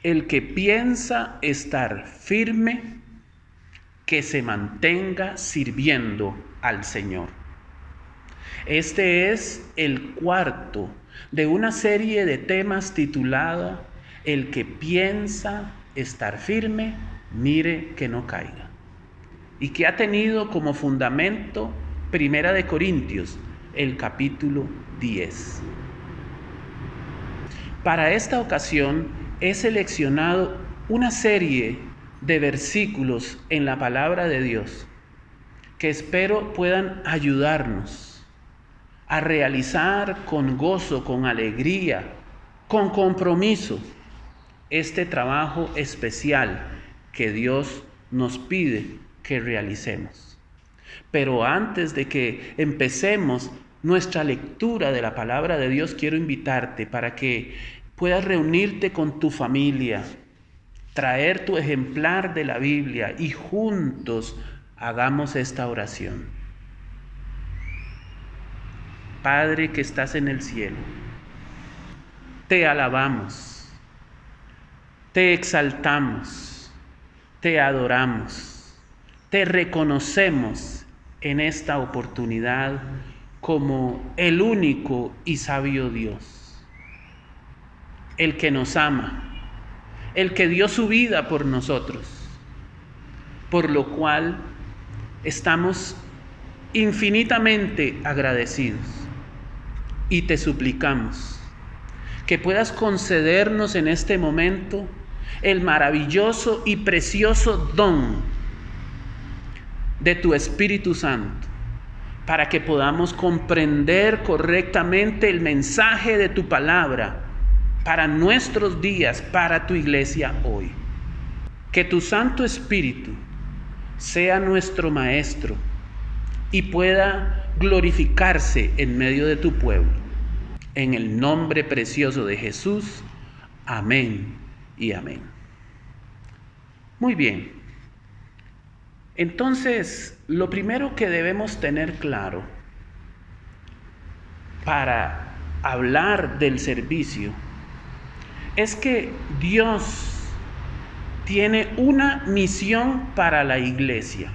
el que piensa estar firme, que se mantenga sirviendo al Señor. Este es el cuarto de una serie de temas titulada El que piensa estar firme, mire que no caiga, y que ha tenido como fundamento 1 Corintios, el capítulo 10. Para esta ocasión he seleccionado una serie de versículos en la palabra de Dios que espero puedan ayudarnos a realizar con gozo, con alegría, con compromiso este trabajo especial que Dios nos pide que realicemos. Pero antes de que empecemos nuestra lectura de la palabra de Dios, quiero invitarte para que puedas reunirte con tu familia, traer tu ejemplar de la Biblia y juntos hagamos esta oración. Padre que estás en el cielo, te alabamos, te exaltamos, te adoramos, te reconocemos en esta oportunidad como el único y sabio Dios, el que nos ama, el que dio su vida por nosotros, por lo cual estamos infinitamente agradecidos y te suplicamos que puedas concedernos en este momento el maravilloso y precioso don de tu Espíritu Santo, para que podamos comprender correctamente el mensaje de tu palabra para nuestros días, para tu iglesia hoy. Que tu Santo Espíritu sea nuestro Maestro y pueda glorificarse en medio de tu pueblo. En el nombre precioso de Jesús, amén y amén. Muy bien. Entonces, lo primero que debemos tener claro para hablar del servicio es que Dios tiene una misión para la iglesia.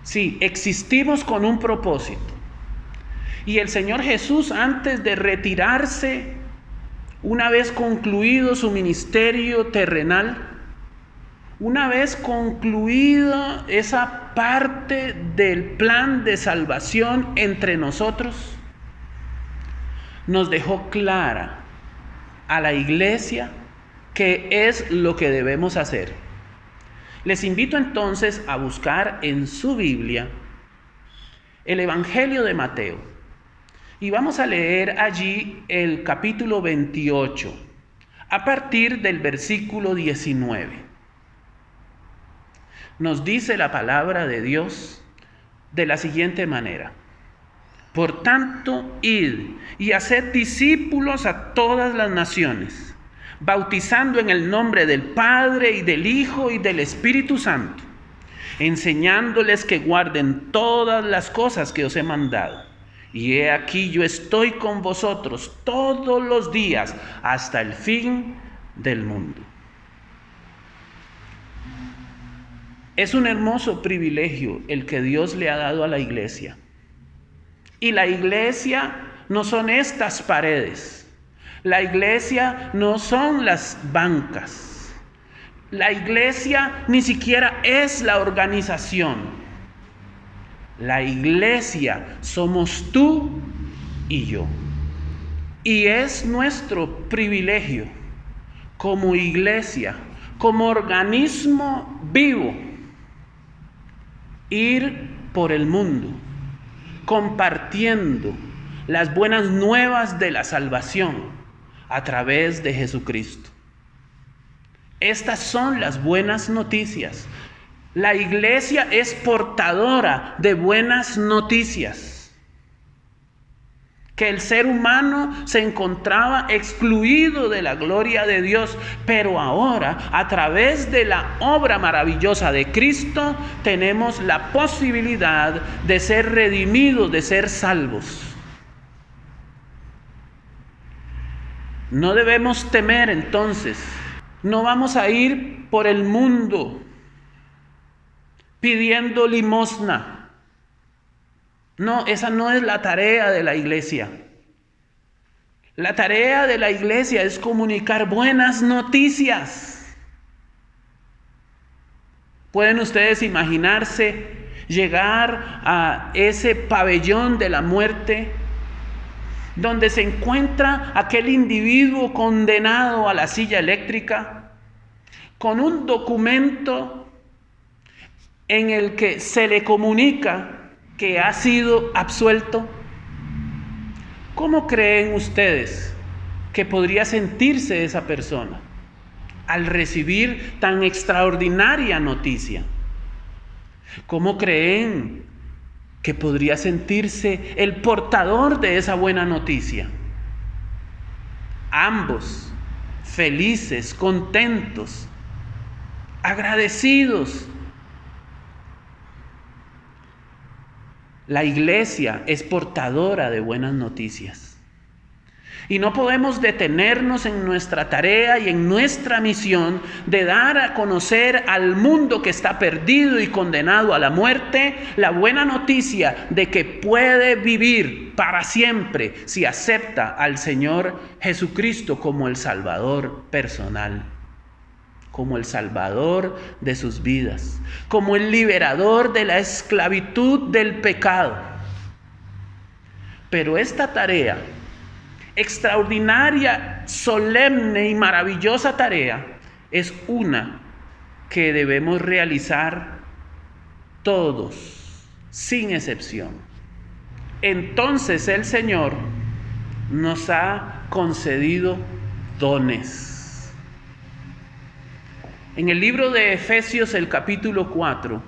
Sí, existimos con un propósito. Y el Señor Jesús, antes de retirarse, una vez concluido su ministerio terrenal, una vez concluida esa parte del plan de salvación entre nosotros, nos dejó clara a la iglesia qué es lo que debemos hacer. Les invito entonces a buscar en su Biblia el Evangelio de Mateo y vamos a leer allí el capítulo 28 a partir del versículo 19. Nos dice la palabra de Dios de la siguiente manera: por tanto, id y haced discípulos a todas las naciones, bautizando en el nombre del Padre y del Hijo y del Espíritu Santo, enseñándoles que guarden todas las cosas que os he mandado. Y he aquí yo estoy con vosotros todos los días hasta el fin del mundo. Es un hermoso privilegio el que Dios le ha dado a la iglesia. Y la iglesia no son estas paredes. La iglesia no son las bancas. La iglesia ni siquiera es la organización. La iglesia somos tú y yo. Y es nuestro privilegio como iglesia, como organismo vivo, ir por el mundo compartiendo las buenas nuevas de la salvación a través de Jesucristo. Estas son las buenas noticias. La iglesia es portadora de buenas noticias. Que el ser humano se encontraba excluido de la gloria de Dios, pero ahora, a través de la obra maravillosa de Cristo, tenemos la posibilidad de ser redimidos, de ser salvos. No debemos temer entonces. No vamos a ir por el mundo pidiendo limosna. No, esa no es la tarea de la iglesia. La tarea de la iglesia es comunicar buenas noticias. ¿Pueden ustedes imaginarse llegar a ese pabellón de la muerte donde se encuentra aquel individuo condenado a la silla eléctrica con un documento en el que se le comunica que ha sido absuelto? ¿Cómo creen ustedes que podría sentirse esa persona al recibir tan extraordinaria noticia? ¿Cómo creen que podría sentirse el portador de esa buena noticia? Ambos felices, contentos, agradecidos. La iglesia es portadora de buenas noticias. Y no podemos detenernos en nuestra tarea y en nuestra misión de dar a conocer al mundo que está perdido y condenado a la muerte la buena noticia de que puede vivir para siempre si acepta al Señor Jesucristo como el Salvador personal, como el Salvador de sus vidas, como el liberador de la esclavitud del pecado. Pero esta tarea, extraordinaria, solemne y maravillosa tarea, es una que debemos realizar todos, sin excepción. Entonces el Señor nos ha concedido dones. En el libro de Efesios, el capítulo 4,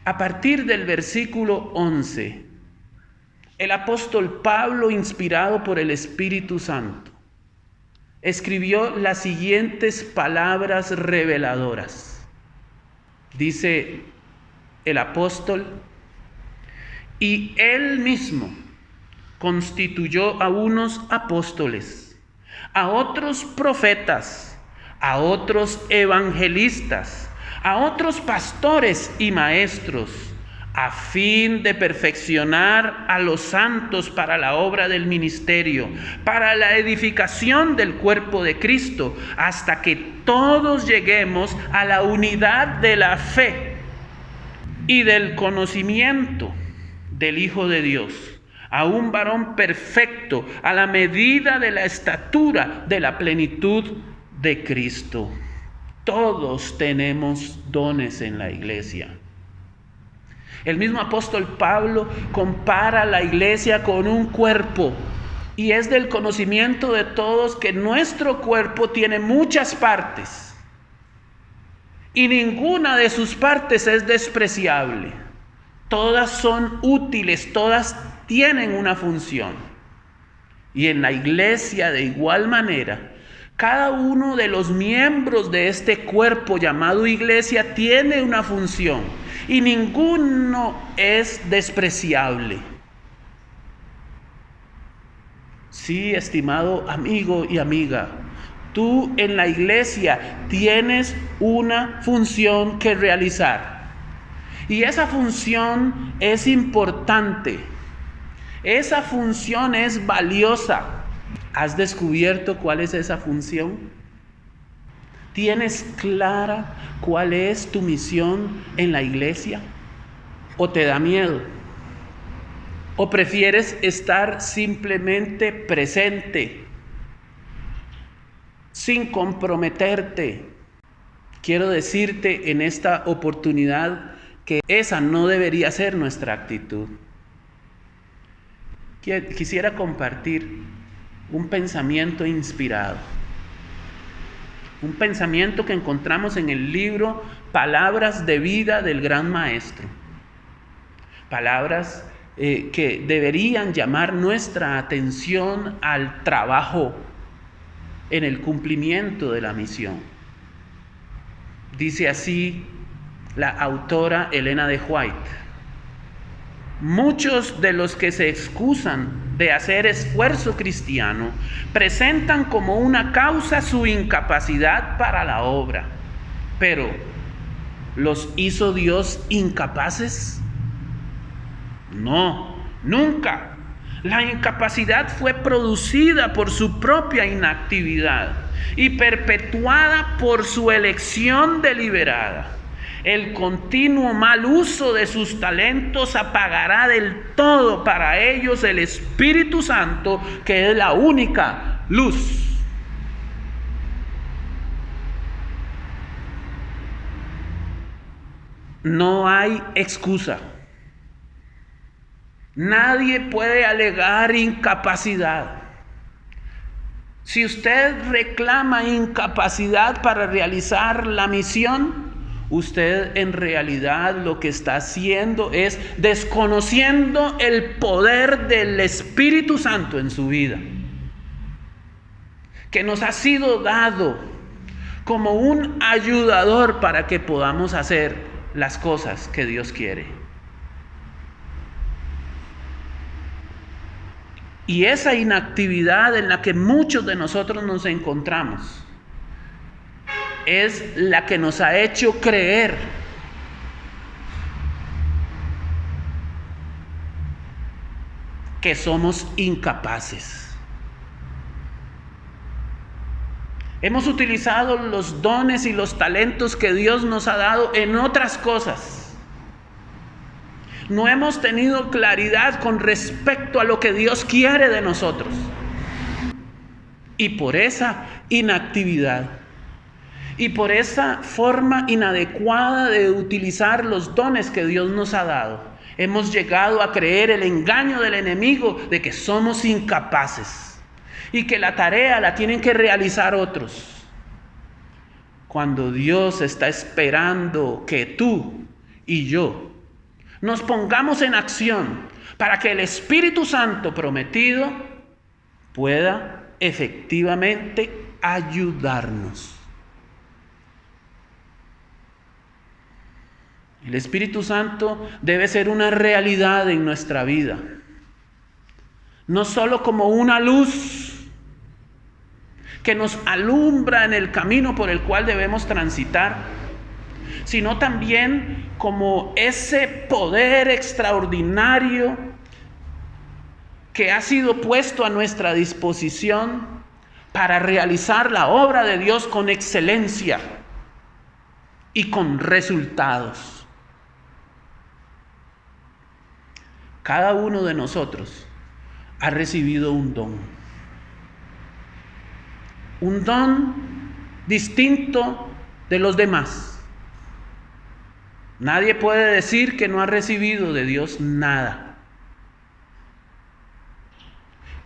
a partir del versículo 11, el apóstol Pablo, inspirado por el Espíritu Santo, escribió las siguientes palabras reveladoras. Dice el apóstol: y él mismo constituyó a unos apóstoles, a otros profetas, a otros evangelistas, a otros pastores y maestros, a fin de perfeccionar a los santos para la obra del ministerio, para la edificación del cuerpo de Cristo, hasta que todos lleguemos a la unidad de la fe y del conocimiento del Hijo de Dios, a un varón perfecto, a la medida de la estatura de la plenitud de Cristo. Todos tenemos dones en la iglesia. El mismo apóstol Pablo compara la iglesia con un cuerpo, y es del conocimiento de todos que nuestro cuerpo tiene muchas partes y ninguna de sus partes es despreciable. Todas son útiles, todas tienen una función. Y en la iglesia, de igual manera, cada uno de los miembros de este cuerpo llamado iglesia tiene una función y ninguno es despreciable. Sí, estimado amigo y amiga, tú en la iglesia tienes una función que realizar. Y esa función es importante. Esa función es valiosa. ¿Has descubierto cuál es esa función? ¿Tienes clara cuál es tu misión en la iglesia? ¿O te da miedo? ¿O prefieres estar simplemente presente, sin comprometerte? Quiero decirte en esta oportunidad que esa no debería ser nuestra actitud. Quisiera compartir un pensamiento inspirado, un pensamiento que encontramos en el libro Palabras de Vida del Gran Maestro. Palabras que deberían llamar nuestra atención al trabajo en el cumplimiento de la misión. Dice así la autora Elena de White: muchos de los que se excusan de hacer esfuerzo cristiano, presentan como una causa su incapacidad para la obra. Pero, ¿los hizo Dios incapaces? No, nunca. La incapacidad fue producida por su propia inactividad y perpetuada por su elección deliberada. El continuo mal uso de sus talentos apagará del todo para ellos el Espíritu Santo, que es la única luz. No hay excusa. Nadie puede alegar incapacidad. Si usted reclama incapacidad para realizar la misión, usted en realidad lo que está haciendo es desconociendo el poder del Espíritu Santo en su vida, que nos ha sido dado como un ayudador para que podamos hacer las cosas que Dios quiere. Y esa inactividad en la que muchos de nosotros nos encontramos es la que nos ha hecho creer que somos incapaces. Hemos utilizado los dones y los talentos que Dios nos ha dado en otras cosas. No hemos tenido claridad con respecto a lo que Dios quiere de nosotros. Y por esa inactividad y por esa forma inadecuada de utilizar los dones que Dios nos ha dado, hemos llegado a creer el engaño del enemigo de que somos incapaces y que la tarea la tienen que realizar otros. Cuando Dios está esperando que tú y yo nos pongamos en acción para que el Espíritu Santo prometido pueda efectivamente ayudarnos. El Espíritu Santo debe ser una realidad en nuestra vida, no solo como una luz que nos alumbra en el camino por el cual debemos transitar, sino también como ese poder extraordinario que ha sido puesto a nuestra disposición para realizar la obra de Dios con excelencia y con resultados. Cada uno de nosotros ha recibido un don distinto de los demás. Nadie puede decir que no ha recibido de Dios nada.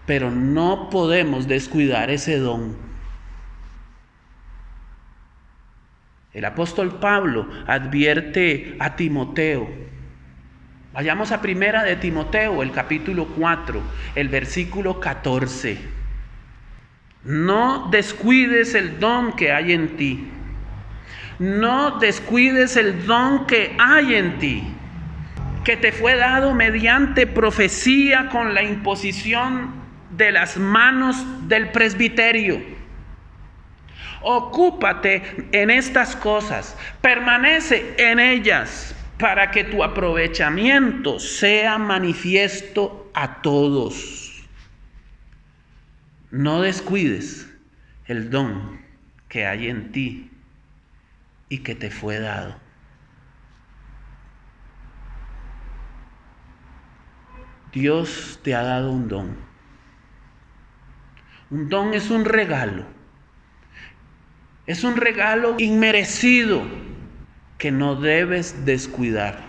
Pero no podemos descuidar ese don. El apóstol Pablo advierte a Timoteo. Vayamos a primera de Timoteo, el capítulo 4, el versículo 14. No descuides el don que hay en ti. No descuides el don que hay en ti, que te fue dado mediante profecía con la imposición de las manos del presbiterio. Ocúpate en estas cosas, permanece en ellas, para que tu aprovechamiento sea manifiesto a todos. No descuides el don que hay en ti y que te fue dado. Dios te ha dado un don. Un don es un regalo. Es un regalo inmerecido que no debes descuidar.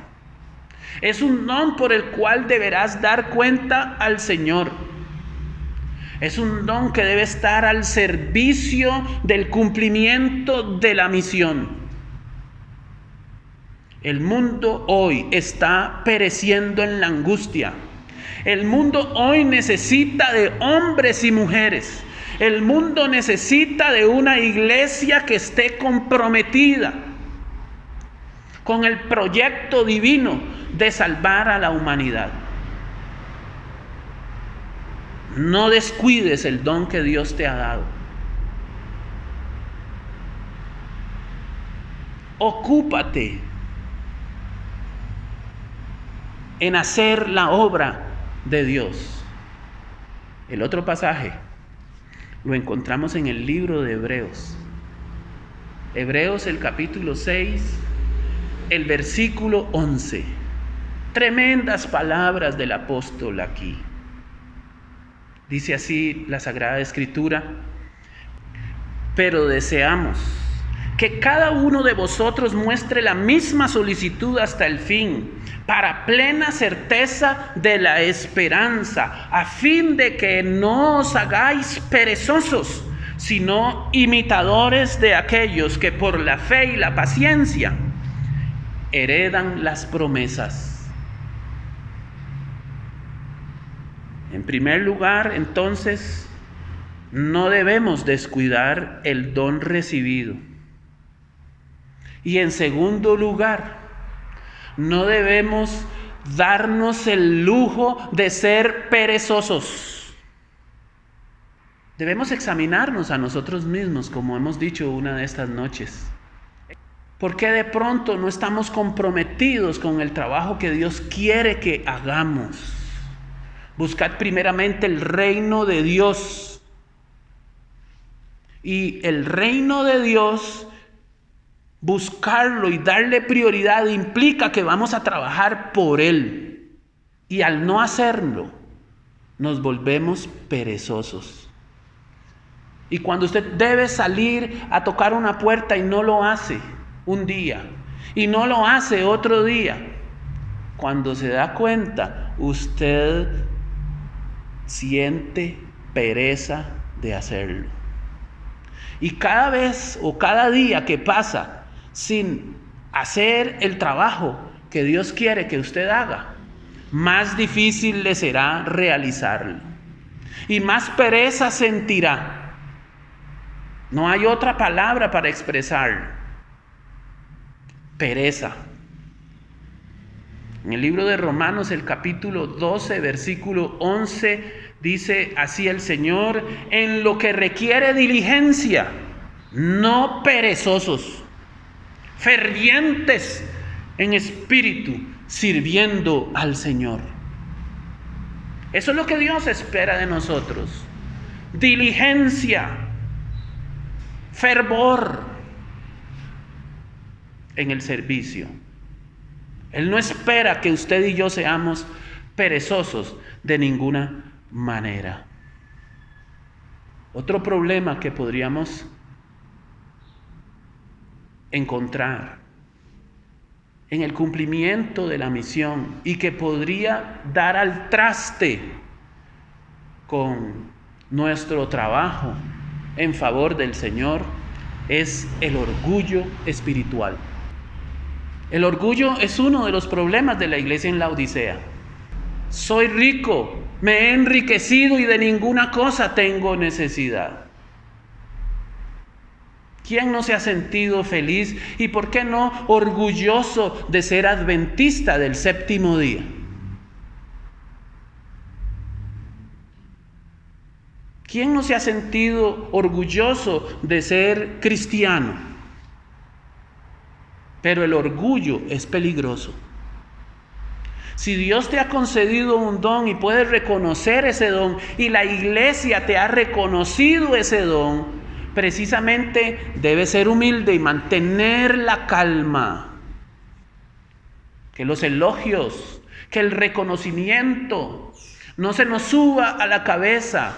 Es un don por el cual deberás dar cuenta al Señor. Es un don que debe estar al servicio del cumplimiento de la misión. El mundo hoy está pereciendo en la angustia. El mundo hoy necesita de hombres y mujeres. El mundo necesita de una iglesia que esté comprometida con el proyecto divino de salvar a la humanidad. No descuides el don que Dios te ha dado. Ocúpate en hacer la obra de Dios. El otro pasaje lo encontramos en el libro de Hebreos. Hebreos, el capítulo 6, el versículo 11. Tremendas palabras del apóstol aquí. Dice así la Sagrada Escritura: pero deseamos que cada uno de vosotros muestre la misma solicitud hasta el fin, para plena certeza de la esperanza, a fin de que no os hagáis perezosos, sino imitadores de aquellos que por la fe y la paciencia heredan las promesas. En primer lugar, entonces, no debemos descuidar el don recibido. Y en segundo lugar, no debemos darnos el lujo de ser perezosos. Debemos examinarnos a nosotros mismos, como hemos dicho una de estas noches. ¿Por qué de pronto no estamos comprometidos con el trabajo que Dios quiere que hagamos? Buscad primeramente el reino de Dios. Y el reino de Dios, buscarlo y darle prioridad implica que vamos a trabajar por Él. Y al no hacerlo, nos volvemos perezosos. Y cuando usted debe salir a tocar una puerta y no lo hace un día, y no lo hace otro día, cuando se da cuenta, usted siente pereza de hacerlo. Y cada vez o cada día que pasa sin hacer el trabajo que Dios quiere que usted haga, más difícil le será realizarlo. Y más pereza sentirá. No hay otra palabra para expresarlo. Pereza. En el libro de Romanos, el capítulo 12, versículo 11, dice así el Señor: en lo que requiere diligencia, no perezosos, fervientes en espíritu, sirviendo al Señor. Eso es lo que Dios espera de nosotros: diligencia, fervor en el servicio. Él no espera que usted y yo seamos perezosos de ninguna manera. Otro problema que podríamos encontrar en el cumplimiento de la misión y que podría dar al traste con nuestro trabajo en favor del Señor es el orgullo espiritual. El orgullo es uno de los problemas de la iglesia en Laodicea. Soy rico, me he enriquecido y de ninguna cosa tengo necesidad. ¿Quién no se ha sentido feliz y por qué no orgulloso de ser adventista del séptimo día? ¿Quién no se ha sentido orgulloso de ser cristiano? Pero el orgullo es peligroso. Si Dios te ha concedido un don y puedes reconocer ese don, y la iglesia te ha reconocido ese don, precisamente debes ser humilde y mantener la calma. Que los elogios, que el reconocimiento no se nos suba a la cabeza,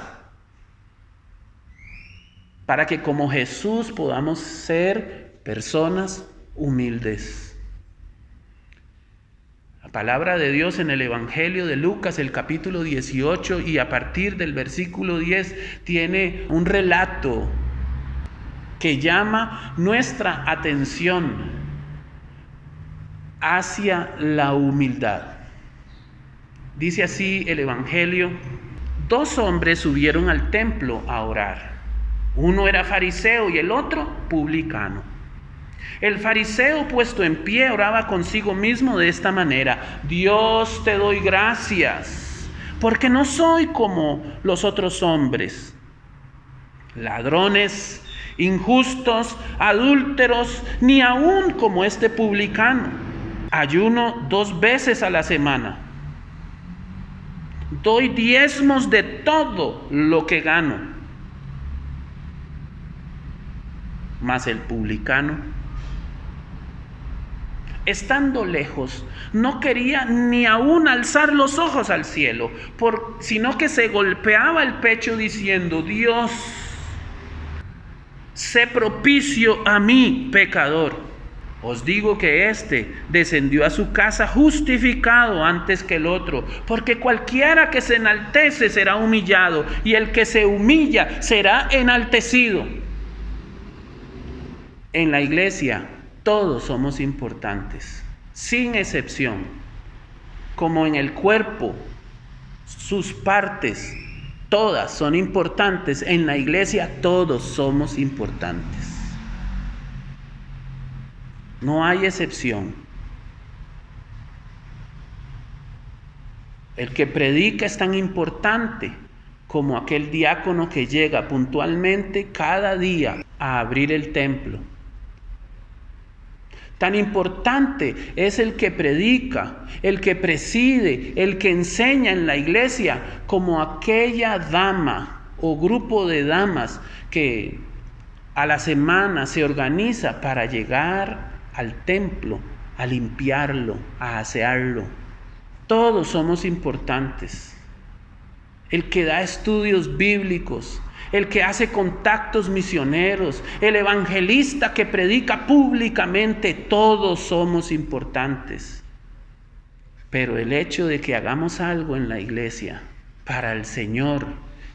para que como Jesús podamos ser personas humildes. La palabra de Dios en el Evangelio de Lucas, el capítulo 18, y a partir del versículo 10, tiene un relato que llama nuestra atención hacia la humildad. Dice así el Evangelio: 2 hombres subieron al templo a orar. Uno era fariseo y el otro publicano. El fariseo, puesto en pie, oraba consigo mismo de esta manera: Dios, te doy gracias porque no soy como los otros hombres, ladrones, injustos, adúlteros, ni aun como este publicano. Ayuno 2 veces a la semana. Doy diezmos de todo lo que gano. Mas el publicano, estando lejos, no quería ni aún alzar los ojos al cielo, sino que se golpeaba el pecho diciendo: Dios, sé propicio a mí, pecador. Os digo que éste descendió a su casa justificado antes que el otro, porque cualquiera que se enaltece será humillado, y el que se humilla será enaltecido. En la iglesia todos somos importantes, sin excepción. Como en el cuerpo, sus partes, todas son importantes. En la iglesia todos somos importantes. No hay excepción. El que predica es tan importante como aquel diácono que llega puntualmente cada día a abrir el templo. Tan importante es el que predica, el que preside, el que enseña en la iglesia, como aquella dama o grupo de damas que a la semana se organiza para llegar al templo, a limpiarlo, a asearlo. Todos somos importantes. El que da estudios bíblicos, el que hace contactos misioneros, el evangelista que predica públicamente, todos somos importantes. Pero el hecho de que hagamos algo en la iglesia para el Señor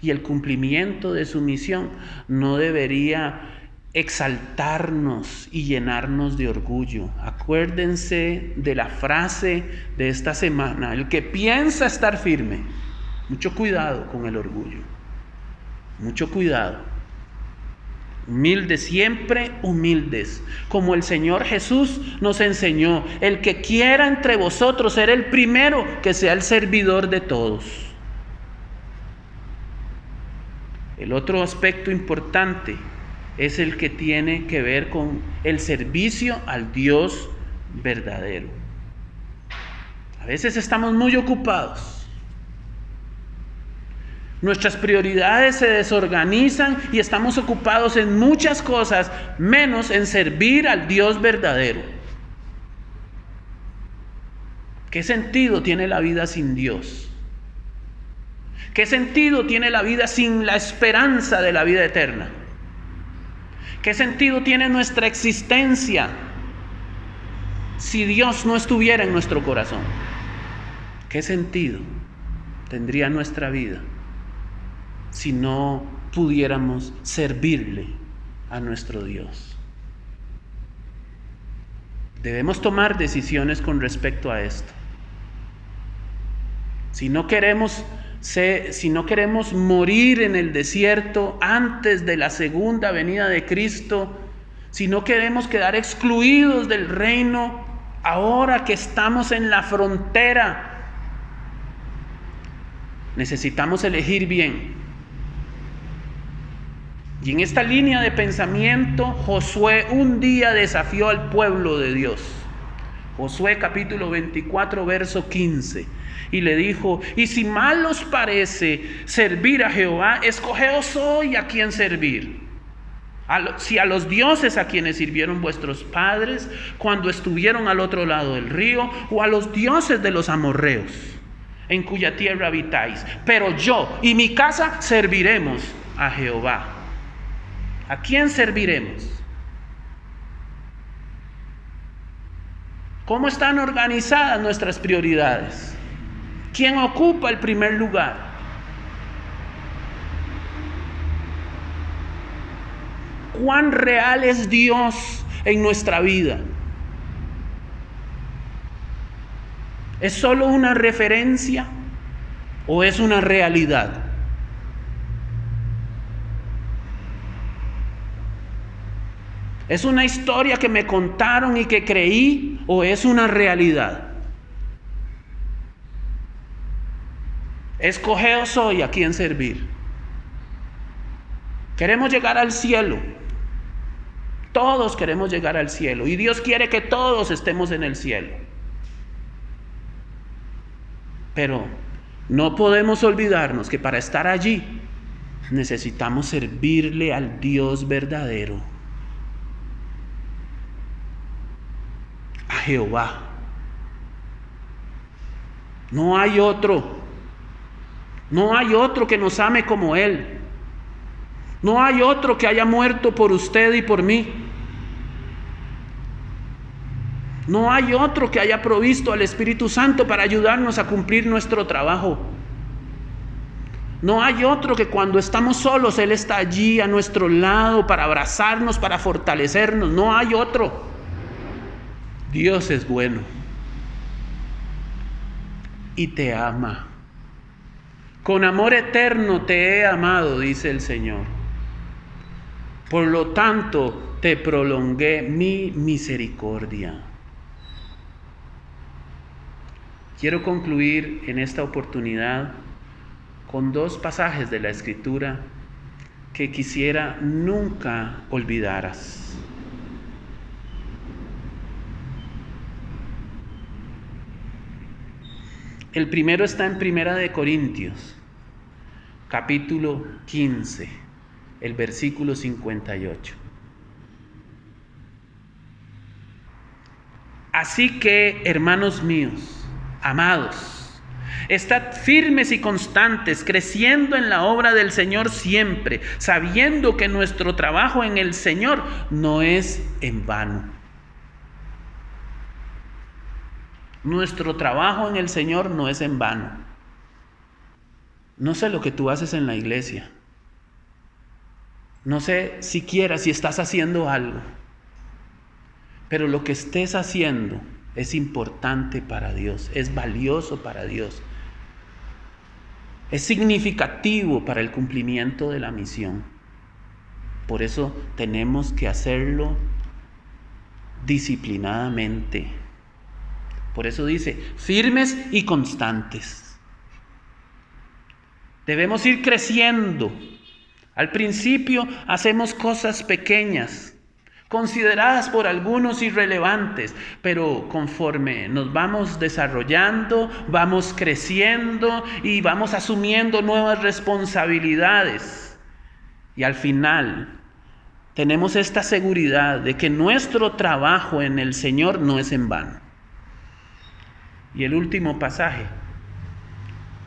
y el cumplimiento de su misión no debería exaltarnos y llenarnos de orgullo. Acuérdense de la frase de esta semana: el que piensa estar firme, mucho cuidado con el orgullo, mucho cuidado. Humildes, siempre humildes, como el Señor Jesús nos enseñó: el que quiera entre vosotros ser el primero, que sea el servidor de todos. El otro aspecto importante es el que tiene que ver con el servicio al Dios verdadero. A veces estamos muy ocupados. Nuestras prioridades se desorganizan y estamos ocupados en muchas cosas, menos en servir al Dios verdadero. ¿Qué sentido tiene la vida sin Dios? ¿Qué sentido tiene la vida sin la esperanza de la vida eterna? ¿Qué sentido tiene nuestra existencia si Dios no estuviera en nuestro corazón? ¿Qué sentido tendría nuestra vida si no pudiéramos servirle a nuestro Dios? Debemos tomar decisiones con respecto a esto. Si no queremos morir en el desierto antes de la segunda venida de Cristo, si no queremos quedar excluidos del reino ahora que estamos en la frontera, necesitamos elegir bien. Y en esta línea de pensamiento, Josué un día desafió al pueblo de Dios. Josué capítulo 24, verso 15. Y le dijo: y si mal os parece servir a Jehová, escogeos hoy a quién servir. Si a los dioses a quienes sirvieron vuestros padres cuando estuvieron al otro lado del río, o a los dioses de los amorreos, en cuya tierra habitáis. Pero yo y mi casa serviremos a Jehová. ¿A quién serviremos? ¿Cómo están organizadas nuestras prioridades? ¿Quién ocupa el primer lugar? ¿Cuán real es Dios en nuestra vida? ¿Es solo una referencia o es una realidad? ¿Es una historia que me contaron y que creí o es una realidad? Escogeos hoy a quién servir. Queremos llegar al cielo. Todos queremos llegar al cielo. Y Dios quiere que todos estemos en el cielo. Pero no podemos olvidarnos que para estar allí necesitamos servirle al Dios verdadero. A Jehová. No hay otro. No hay otro que nos ame como Él. No hay otro que haya muerto por usted y por mí. No hay otro que haya provisto al Espíritu Santo para ayudarnos a cumplir nuestro trabajo. No hay otro que cuando estamos solos, Él está allí a nuestro lado para abrazarnos, para fortalecernos. No hay otro. Dios es bueno y te ama. Con amor eterno te he amado, dice el Señor. Por lo tanto, te prolongué mi misericordia. Quiero concluir en esta oportunidad con 2 pasajes de la Escritura que quisiera nunca olvidaras. El primero está en 1 Corintios, capítulo 15. El versículo 58. Así que, hermanos míos, amados, estad firmes y constantes, creciendo en la obra del Señor siempre, sabiendo que nuestro trabajo en el Señor no es en vano. Nuestro trabajo en el Señor no es en vano. No sé lo que tú haces en la iglesia. No sé siquiera si estás haciendo algo, pero lo que estés haciendo es importante para Dios, es valioso para Dios, es significativo para el cumplimiento de la misión. Por eso tenemos que hacerlo disciplinadamente. Por eso dice, firmes y constantes. Debemos ir creciendo. Al principio hacemos cosas pequeñas, consideradas por algunos irrelevantes, pero conforme nos vamos desarrollando, vamos creciendo y vamos asumiendo nuevas responsabilidades. Y al final tenemos esta seguridad de que nuestro trabajo en el Señor no es en vano. Y el último pasaje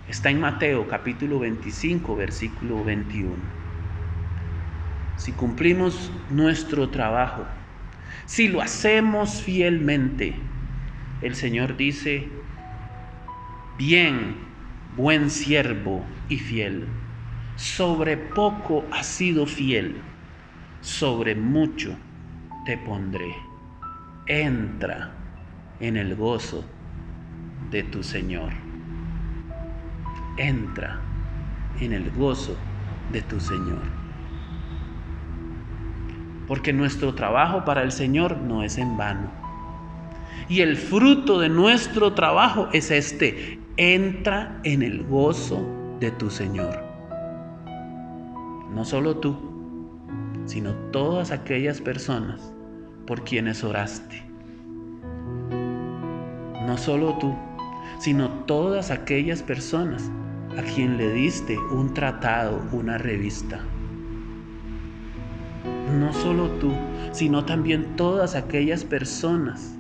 está en Mateo capítulo 25, versículo 21. Si cumplimos nuestro trabajo, si lo hacemos fielmente, el Señor dice, bien, buen siervo y fiel, sobre poco has sido fiel, sobre mucho te pondré. Entra en el gozo de tu Señor. Entra en el gozo de tu Señor. Porque nuestro trabajo para el Señor no es en vano. Y el fruto de nuestro trabajo es este: entra en el gozo de tu Señor. No solo tú, sino todas aquellas personas por quienes oraste. No solo tú, sino todas aquellas personas a quien le diste un tratado, una revista. No solo tú, sino también todas aquellas personas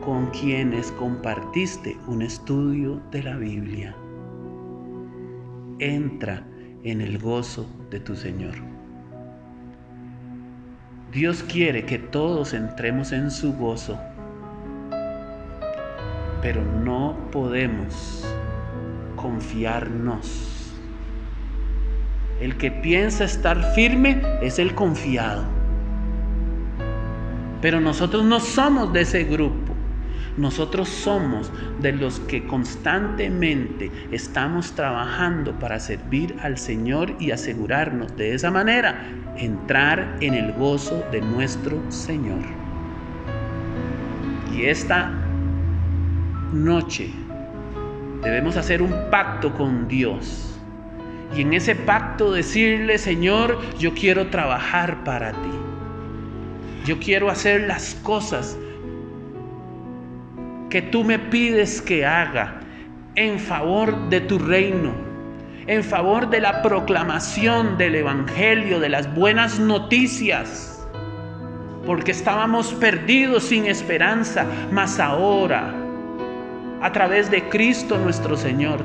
con quienes compartiste un estudio de la Biblia. Entra en el gozo de tu Señor. Dios quiere que todos entremos en su gozo, pero no podemos confiarnos. El que piensa estar firme es el confiado. Pero nosotros no somos de ese grupo. Nosotros somos de los que constantemente estamos trabajando para servir al Señor y asegurarnos de esa manera entrar en el gozo de nuestro Señor. Y esta noche Debemos hacer un pacto con Dios. Y en ese pacto decirle: Señor, yo quiero trabajar para ti. Yo quiero hacer las cosas que tú me pides que haga en favor de tu reino, en favor de la proclamación del Evangelio, de las buenas noticias, porque estábamos perdidos sin esperanza, mas ahora, a través de Cristo nuestro Señor,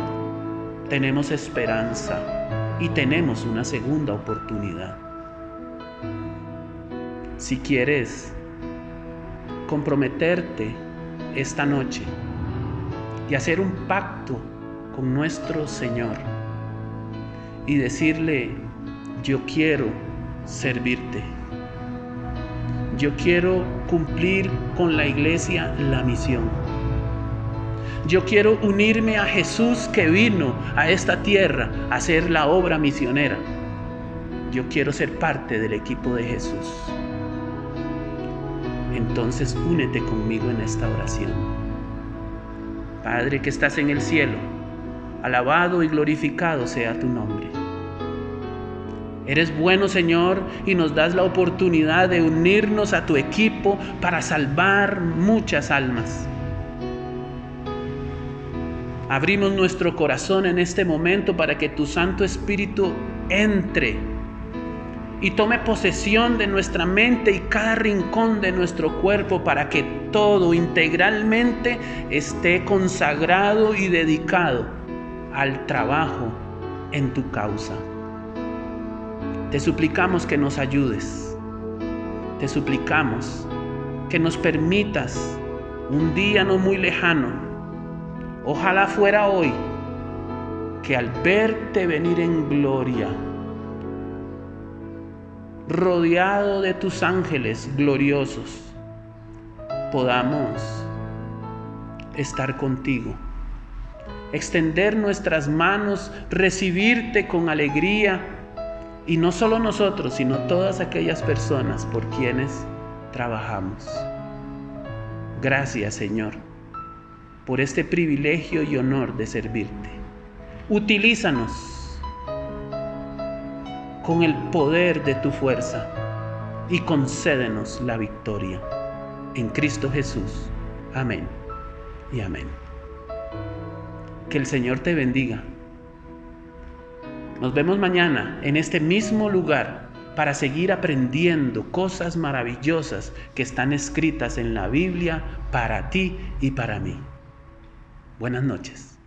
tenemos esperanza y tenemos una segunda oportunidad. Si quieres comprometerte esta noche y hacer un pacto con nuestro Señor y decirle: yo quiero servirte, yo quiero cumplir con la iglesia la misión, yo quiero unirme a Jesús que vino a esta tierra a hacer la obra misionera, yo quiero ser parte del equipo de Jesús. Entonces únete conmigo en esta oración. Padre que estás en el cielo, alabado y glorificado sea tu nombre. Eres bueno, Señor, y nos das la oportunidad de unirnos a tu equipo para salvar muchas almas. Abrimos nuestro corazón en este momento para que tu Santo Espíritu entre y tome posesión de nuestra mente y cada rincón de nuestro cuerpo, para que todo integralmente esté consagrado y dedicado al trabajo en tu causa. Te suplicamos que nos ayudes. Te suplicamos que nos permitas un día no muy lejano, ojalá fuera hoy, que al verte venir en gloria, rodeado de tus ángeles gloriosos, podamos estar contigo, extender nuestras manos, recibirte con alegría, y no solo nosotros, sino todas aquellas personas por quienes trabajamos. Gracias, Señor, por este privilegio y honor de servirte. Utilízanos con el poder de tu fuerza y concédenos la victoria. En Cristo Jesús. Amén y amén. Que el Señor te bendiga. Nos vemos mañana en este mismo lugar para seguir aprendiendo cosas maravillosas que están escritas en la Biblia para ti y para mí. Buenas noches.